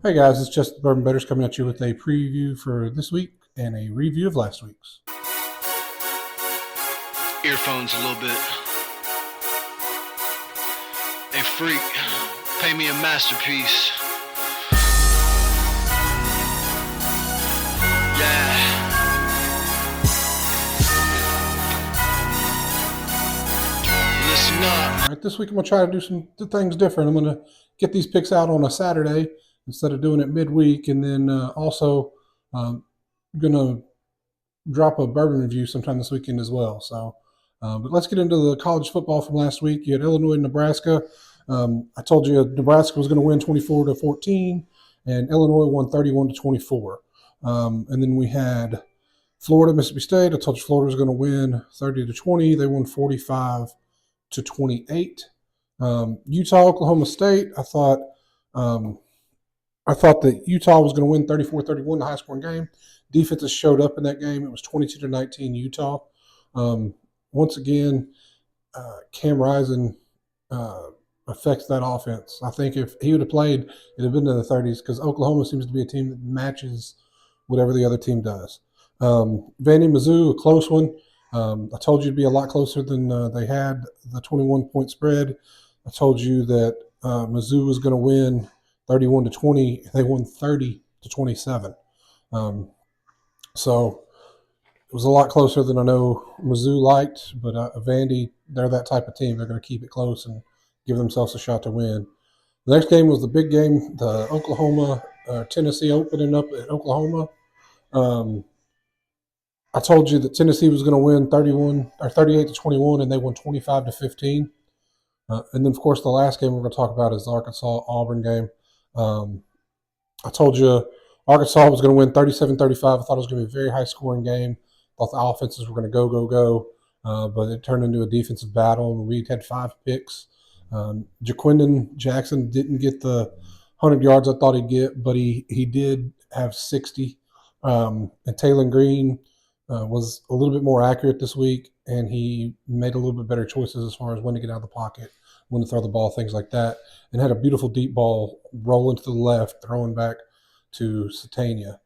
Hey guys, it's just Bourbon Betters coming at you with a preview for this week and a review of last week's. Earphones a little bit. Hey freak, pay me a masterpiece. Yeah. Listen up. All right, this week I'm going to try to do some things different. I'm going to get these picks out on a Saturday instead of doing it midweek, and then also going to drop a bourbon review sometime this weekend as well. So, but let's get into the college football from last week. You had Illinois and Nebraska. I told you Nebraska was going to win 24-14, and Illinois won 31-24. And then we had Florida, Mississippi State. I told you Florida was going to win 30-20. They won 45-28. Utah, Oklahoma State. I thought that Utah was going to win 34-31, the high-scoring game. Defenses showed up in that game. It was 22-19 Utah. Once again, Cam Rising affects that offense. I think if he would have played, it'd have been in the 30s because Oklahoma seems to be a team that matches whatever the other team does. Vandy, Mizzou, a close one. I told you it'd be a lot closer than they had the 21-point spread. I told you that Mizzou was going to win 31-20. They won 30-27. So it was a lot closer than I know Mizzou liked, but Vandy, they're that type of team. They're going to keep it close and give themselves a shot to win. The next game was the big game, the Tennessee opening up at Oklahoma. I told you that Tennessee was going to win 38-21, and they won 25-15. And then, of course, the last game we're going to talk about is the Arkansas-Auburn game. I told you Arkansas was going to win 37-35. I thought it was going to be a very high-scoring game. I thought the offenses were going to go. But it turned into a defensive battle, and we had 5 picks. Jaquindon Jackson didn't get the 100 yards I thought he'd get, but he did have 60. And Taylor Green was a little bit more accurate this week, and he made a little bit better choices as far as when to get out of the pocket, when to throw the ball, things like that, and had a beautiful deep ball rolling to the left, throwing back to Satania.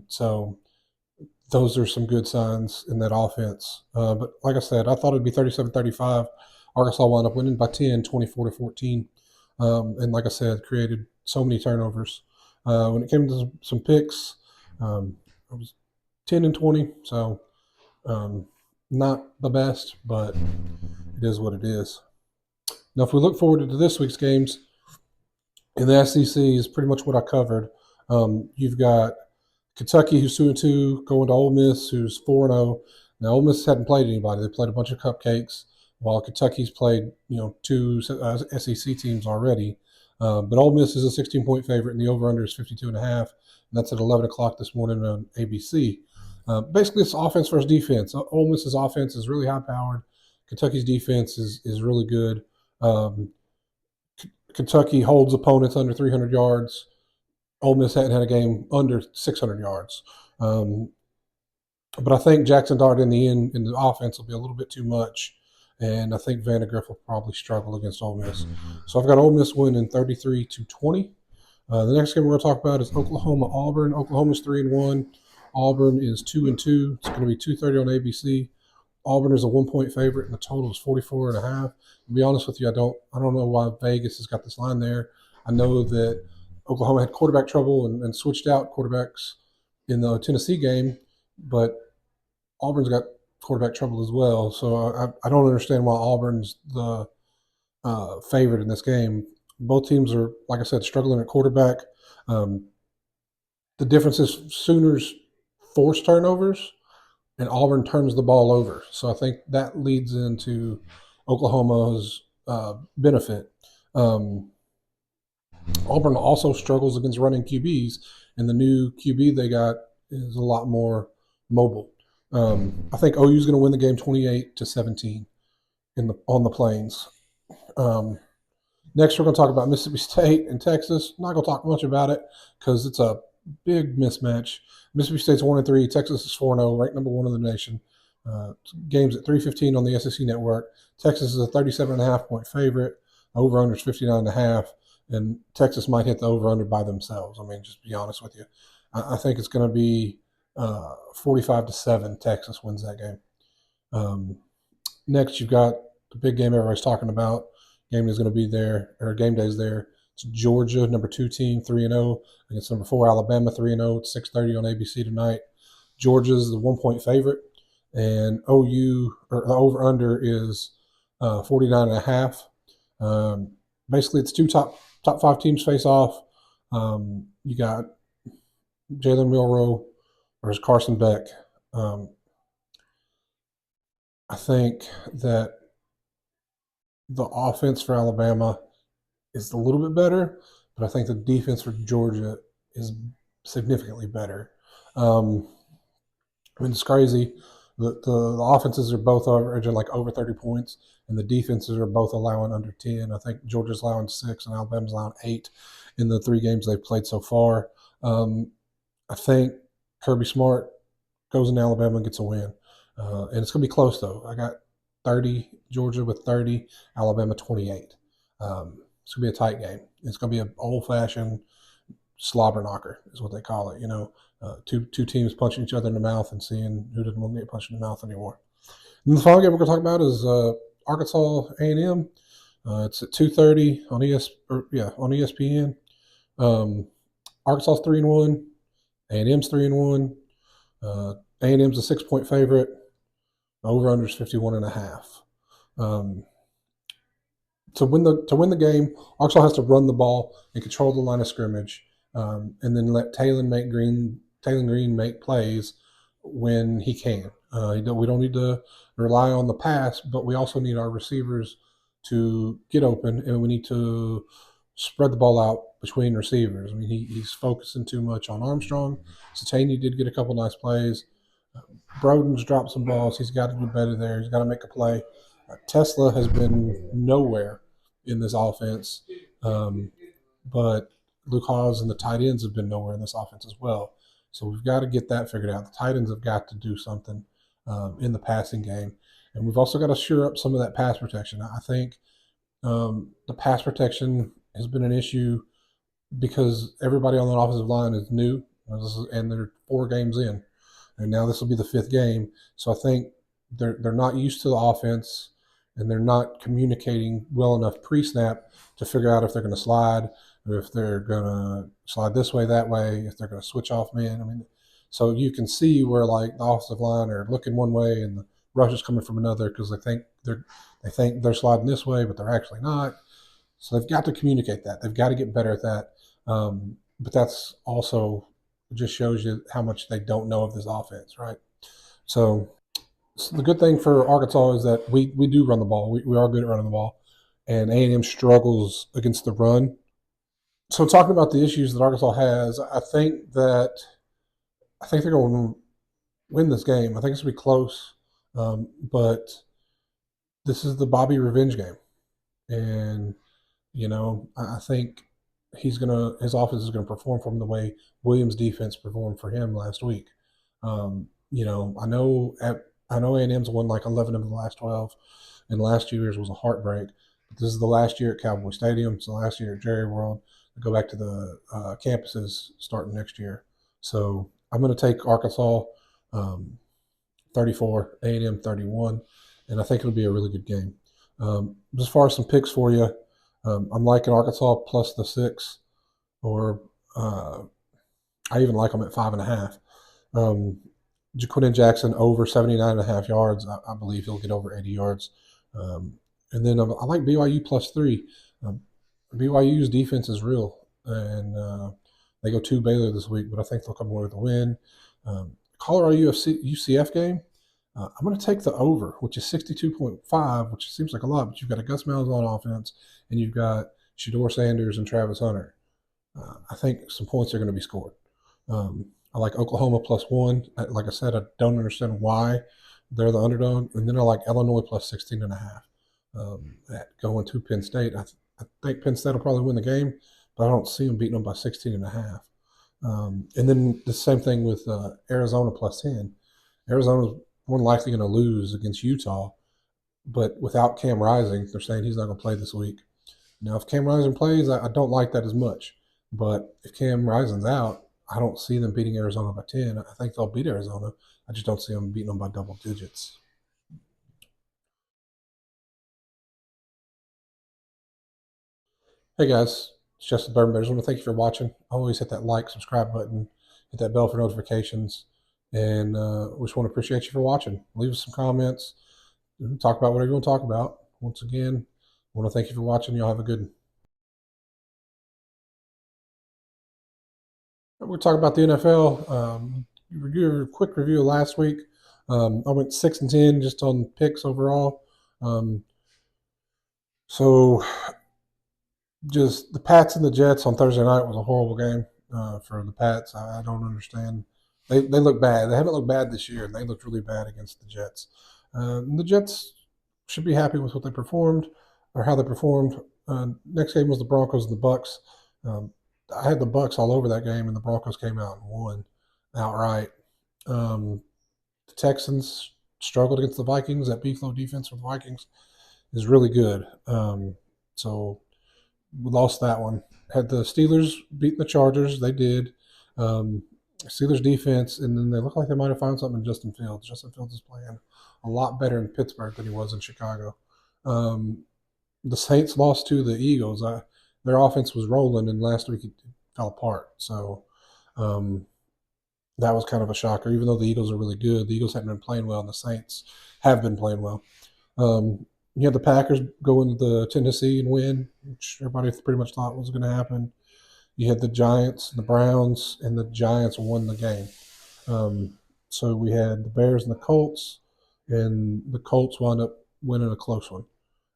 So those are some good signs in that offense. But like I said, I thought it'd be 37-35. Arkansas wound up winning by 10, 24-14. And like I said, created so many turnovers. When it came to some picks, it was 10-20. So not the best, but it is what it is. Now, if we look forward to this week's games, in the SEC is pretty much what I covered. You've got Kentucky, who's 2-2, going to Ole Miss, who's 4-0. Now, Ole Miss hadn't played anybody; they played a bunch of cupcakes, while Kentucky's played 2 SEC teams already. But Ole Miss is a 16-point favorite, and the over/under is 52.5, and that's at 11 o'clock this morning on ABC. Basically, it's offense versus defense. Ole Miss's offense is really high-powered. Kentucky's defense is really good. Kentucky holds opponents under 300 yards. Ole Miss hadn't had a game under 600 yards. But I think Jackson Dart in the end in the offense will be a little bit too much, and I think Vandegrift will probably struggle against Ole Miss. So I've got Ole Miss winning 33-20. The next game we're going to talk about is Oklahoma-Auburn. Oklahoma's 3-1. Auburn is 2-2. It's going to be 2:30 on ABC. Auburn is a 1-point favorite, and the total is 44.5. To be honest with you, I don't know why Vegas has got this line there. I know that Oklahoma had quarterback trouble and switched out quarterbacks in the Tennessee game, but Auburn's got quarterback trouble as well. So I don't understand why Auburn's the favorite in this game. Both teams are, like I said, struggling at quarterback. The difference is Sooners force turnovers, and Auburn turns the ball over. So I think that leads into Oklahoma's benefit. Auburn also struggles against running QBs, and the new QB they got is a lot more mobile. I think OU is going to win the game 28-17 on the Plains. Next, we're going to talk about Mississippi State and Texas. I'm not going to talk much about it because it's a big mismatch. Mississippi State's 1-3. Texas is 4-0, ranked number 1 in the nation. Games at 3:15 on the SEC network. Texas is a 37.5-point favorite. Over/under is 59.5. and Texas might hit the over/under by themselves. I mean, just to be honest with you, I think it's going to be 45-7. Texas wins that game. Next, you've got the big game everybody's talking about. Game is going to be there, or game day's there. It's Georgia, number 2 team, 3-0 against number 4 Alabama, 3-0. It's 6:30 on ABC tonight. Georgia's the 1-point favorite, and OU or the over under is 49.5. Basically, it's two top 5 teams face off. You got Jalen Milroe versus Carson Beck. I think that the offense for Alabama is a little bit better, but I think the defense for Georgia is significantly better. I mean, it's crazy. The offenses are both averaging like over 30 points, and the defenses are both allowing under 10. I think Georgia's allowing 6, and Alabama's allowing 8 in the 3 games they've played so far. I think Kirby Smart goes in Alabama and gets a win. And it's going to be close, though. I got 30, Georgia with 30, Alabama 28. It's going to be a tight game. It's going to be an old-fashioned slobber knocker is what they call it. Two teams punching each other in the mouth and seeing who doesn't want to get punched in the mouth anymore. And the final game we're going to talk about is Arkansas A&M. It's at 2:30 on ESPN. Arkansas's 3-1. A&M's 3-1. A&M's a 6-point favorite. Over/under is 51.5. To win the game, Arkansas has to run the ball and control the line of scrimmage, and then let Taylon Green make plays when he can. We don't need to rely on the pass, but we also need our receivers to get open, and we need to spread the ball out between receivers. I mean, he's focusing too much on Armstrong. Satani did get a couple nice plays. Broden's dropped some balls. He's got to do better there. He's got to make a play. Tesla has been nowhere in this offense, but Luke Hawes and the tight ends have been nowhere in this offense as well. So we've got to get that figured out. The tight ends have got to do something in the passing game. And we've also got to shore up some of that pass protection. I think the pass protection has been an issue because everybody on the offensive line is new, and they're 4 games in. And now this will be the 5th game. So I think they're not used to the offense, and they're not communicating well enough pre-snap to figure out if they're going to slide, or if they're going to slide this way, that way, if they're going to switch off men. I mean, so you can see where like the offensive line are looking one way and the rush is coming from another because they think they're sliding this way, but they're actually not. So they've got to communicate that. They've got to get better at that. But that's also just shows you how much they don't know of this offense, right? So the good thing for Arkansas is that we do run the ball. We are good at running the ball, and A&M struggles against the run. So talking about the issues that Arkansas has, I think they're going to win this game. I think it's going to be close, but this is the Bobby revenge game, and I think his offense is going to perform for him the way Williams' defense performed for him last week. I know A&M's won like 11 of the last 12, and last year's was a heartbreak. But this is the last year at Cowboy Stadium. It's the last year at Jerry World. They go back to the campuses starting next year. So I'm going to take Arkansas 34, A&M 31, and I think it'll be a really good game. As far as some picks for you, I'm liking Arkansas plus the 6, or I even like them at 5.5. Jaquindon Jackson over 79.5 yards. I believe he'll get over 80 yards. And then I like BYU plus 3. BYU's defense is real, and they go to Baylor this week, but I think they'll come away with a win. Colorado UCF game. I'm going to take the over, which is 62.5, which seems like a lot, but you've got a Gus Malzahn on offense, and you've got Shedeur Sanders and Travis Hunter. I think some points are going to be scored. I like Oklahoma plus 1. Like I said, I don't understand why they're the underdog. And then I like Illinois plus 16.5 going to Penn State. I think Penn State will probably win the game, but I don't see them beating them by 16.5. And then the same thing with Arizona plus 10. Arizona's more than likely going to lose against Utah, but without Cam Rising, they're saying he's not going to play this week. Now, if Cam Rising plays, I don't like that as much. But if Cam Rising's out, I don't see them beating Arizona by 10. I think they'll beat Arizona. I just don't see them beating them by double digits. Hey guys, it's Justin Bourbon Bears. I want to thank you for watching. Always hit that like, subscribe button, hit that bell for notifications, and we just want to appreciate you for watching. Leave us some comments, talk about whatever you want to talk about. Once again, I want to thank you for watching. Y'all have a good. We're talking about the NFL. Give a quick review of last week. I went 6-10 just on picks overall. Um, so just the Pats and the Jets on Thursday night was a horrible game for the Pats. I don't understand. They look bad. They haven't looked bad this year, and they looked really bad against the Jets. The Jets should be happy with what they performed or how they performed. Next game was the Broncos and the Bucks. Um, I had the Bucks all over that game, and the Broncos came out and won outright. The Texans struggled against the Vikings. That beeflow defense for the Vikings is really good. So we lost that one. Had the Steelers beating the Chargers. They did. Um, Steelers defense, and then they look like they might have found something in Justin Fields. Justin Fields is playing a lot better in Pittsburgh than he was in Chicago. Um, the Saints lost to the Eagles. Their offense was rolling, and last week it fell apart. So um, that was kind of a shocker. Even though the Eagles are really good, the Eagles haven't been playing well, and the Saints have been playing well. You had the Packers go into the Tennessee and win, which everybody pretty much thought was going to happen. You had the Giants and the Browns, and the Giants won the game. So we had the Bears and the Colts, and the Colts wound up winning a close one.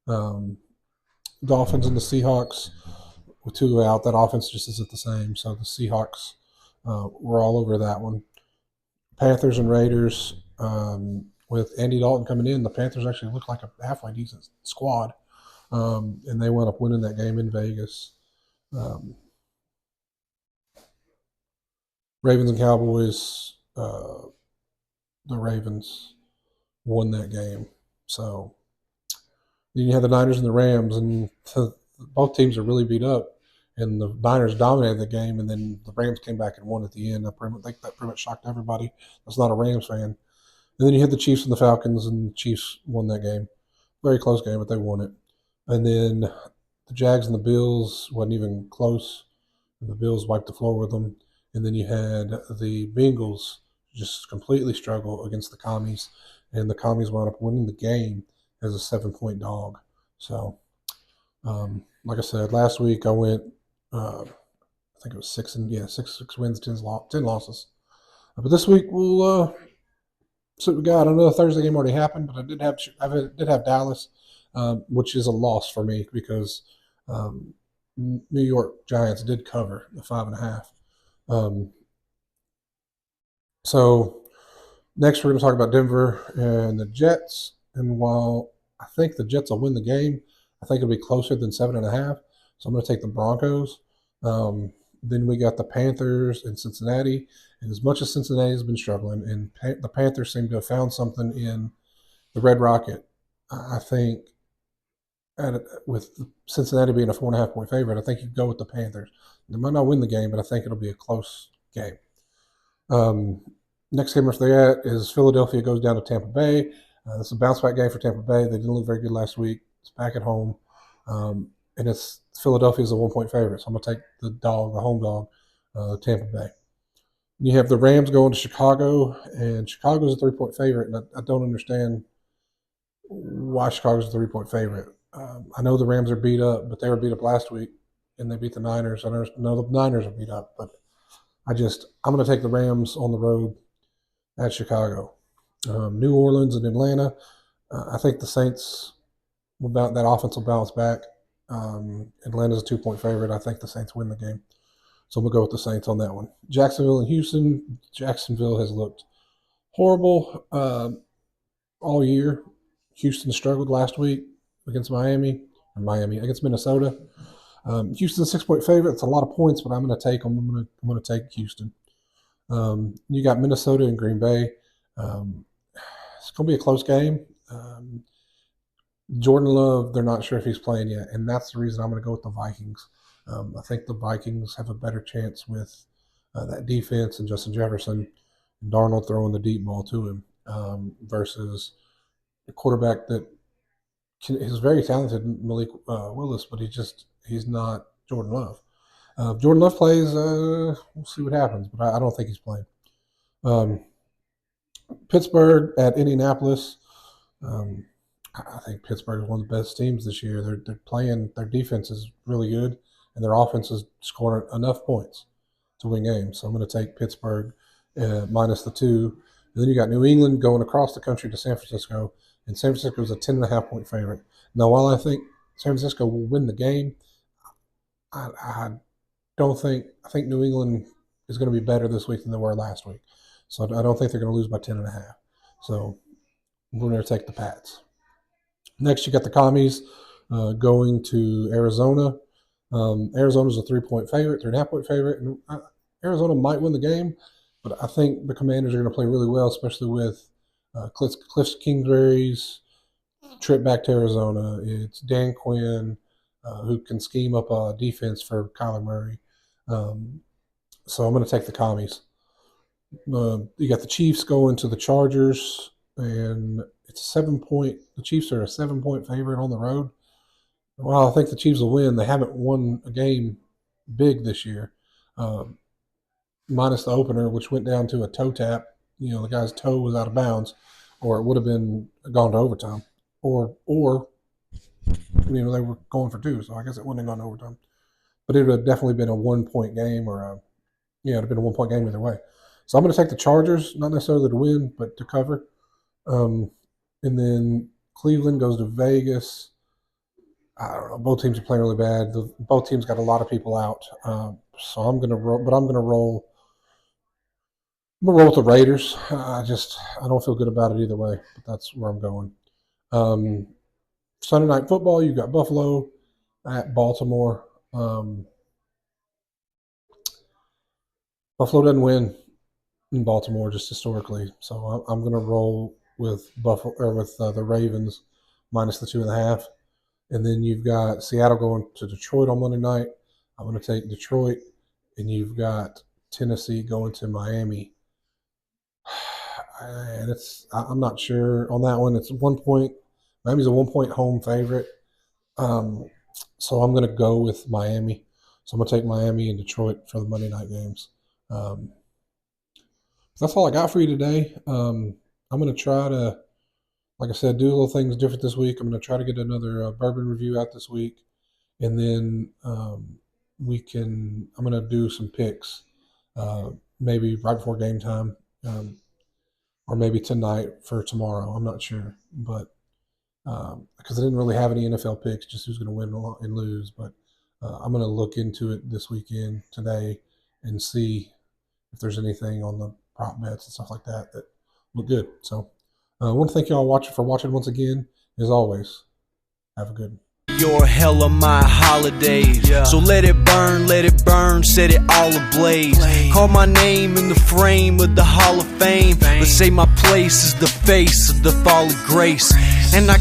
Um, Dolphins and the Seahawks with two out. That offense just isn't the same. So the Seahawks were all over that one. Panthers and Raiders. With Andy Dalton coming in, the Panthers actually looked like a halfway decent squad, and they wound up winning that game in Vegas. Um, Ravens and Cowboys. The Ravens won that game. So then you have the Niners and the Rams, and both teams are really beat up. And the Niners dominated the game, and then the Rams came back and won at the end. I think that pretty much shocked everybody that's not a Rams fan. And then you had the Chiefs and the Falcons, and the Chiefs won that game. Very close game, but they won it. And then the Jags and the Bills wasn't even close. And the Bills wiped the floor with them. And then you had the Bengals just completely struggle against the Commies, and the Commies wound up winning the game as a 7-point dog. So, like I said, last week I went, I think it was six wins, 10 losses. But this week we'll see what we got. I know the Thursday game already happened, but I did have Dallas, which is a loss for me because um, New York Giants did cover the 5.5. Um, so next we're going to talk about Denver and the Jets. And while I think the Jets will win the game, I think it'll be closer than 7.5. So I'm going to take the Broncos. Then we got the Panthers and Cincinnati. And as much as Cincinnati has been struggling, and the Panthers seem to have found something in the Red Rocket, I think with Cincinnati being a 4.5-point favorite, I think you go with the Panthers. They might not win the game, but I think it'll be a close game. Um, Next game after that is Philadelphia goes down to Tampa Bay. This is a bounce back game for Tampa Bay. They didn't look very good last week. It's back at home. And it's Philadelphia's a 1-point favorite. So I'm going to take the home dog, Tampa Bay. You have the Rams going to Chicago, and Chicago's a 3-point favorite. And I don't understand why Chicago's a 3-point favorite. I know the Rams are beat up, but they were beat up last week, and they beat the Niners. I know the Niners are beat up, but I'm going to take the Rams on the road at Chicago. New Orleans and Atlanta. I think the Saints that offense will bounce back. Atlanta's a 2-point favorite. I think the Saints win the game. So I'm going to go with the Saints on that one. Jacksonville and Houston. Jacksonville has looked horrible all year. Houston struggled last week against against Minnesota. Houston's a 6-point favorite. It's a lot of points, but I'm going to take them. I'm going to take Houston. You got Minnesota and Green Bay. It's going to be a close game. Jordan Love, they're not sure if he's playing yet, and that's the reason I'm going to go with the Vikings. I think the Vikings have a better chance with that defense and Justin Jefferson and Darnold throwing the deep ball to him versus a quarterback that is very talented, Malik Willis, but he's not Jordan Love. If Jordan Love plays, we'll see what happens, but I don't think he's playing. Um, Pittsburgh at Indianapolis. Um, I think Pittsburgh is one of the best teams this year. They're playing. Their defense is really good, and their offense is scoring enough points to win games. So I'm going to take Pittsburgh minus the 2. And then you got New England going across the country to San Francisco, and San Francisco is a 10.5-point favorite. Now, while I think San Francisco will win the game, I don't think I think New England is going to be better this week than they were last week. So I don't think they're going to lose by 10.5. So we're going to take the Pats. Next, you got the Commies going to Arizona. Arizona's a 3-point favorite, 3.5-point favorite, and Arizona might win the game, but I think the Commanders are going to play really well, especially with Cliff Kingsbury's trip back to Arizona. It's Dan Quinn who can scheme up a defense for Kyler Murray. So I'm going to take the Commies. You got the Chiefs going to the Chargers, and it's a 7-point. The Chiefs are a 7-point favorite on the road. Well, I think the Chiefs will win. They haven't won a game big this year, minus the opener, which went down to a toe tap. You know, the guy's toe was out of bounds, or it would have been gone to overtime, or you know, they were going for 2, so I guess it wouldn't have gone to overtime. But it would have definitely been a 1-point game, or it'd have been a 1-point game either way. So I'm going to take the Chargers, not necessarily to win, but to cover. And then Cleveland goes to Vegas. I don't know. Both teams are playing really bad. Both teams got a lot of people out. So I'm going to roll, but I'm going to roll. I'm going to roll with the Raiders. I don't feel good about it either way, but that's where I'm going. Sunday Night Football, you've got Buffalo at Baltimore. Buffalo doesn't win in Baltimore just historically, so I'm going to roll with Buffalo or with the Ravens minus the 2.5. And then you've got Seattle going to Detroit on Monday night. I'm going to take Detroit, and you've got Tennessee going to Miami. And I'm not sure on that one. It's 1 point. Miami's a 1-point home favorite. So I'm going to go with Miami. So I'm going to take Miami and Detroit for the Monday night games. That's all I got for you today. I'm going to try to, like I said, do little things different this week. I'm going to try to get another bourbon review out this week. And then I'm going to do some picks maybe right before game time or maybe tonight for tomorrow. I'm not sure. But because I didn't really have any NFL picks, just who's going to win and lose. But I'm going to look into it this weekend today and see if there's anything on the prop bets and stuff like that look good. So I want to thank you all for watching once again. As always, have a good one. You're hell of my holidays, so let it burn, set it all ablaze. Call my name in the frame of the Hall of Fame, but say my place is the face of the fall of grace. And I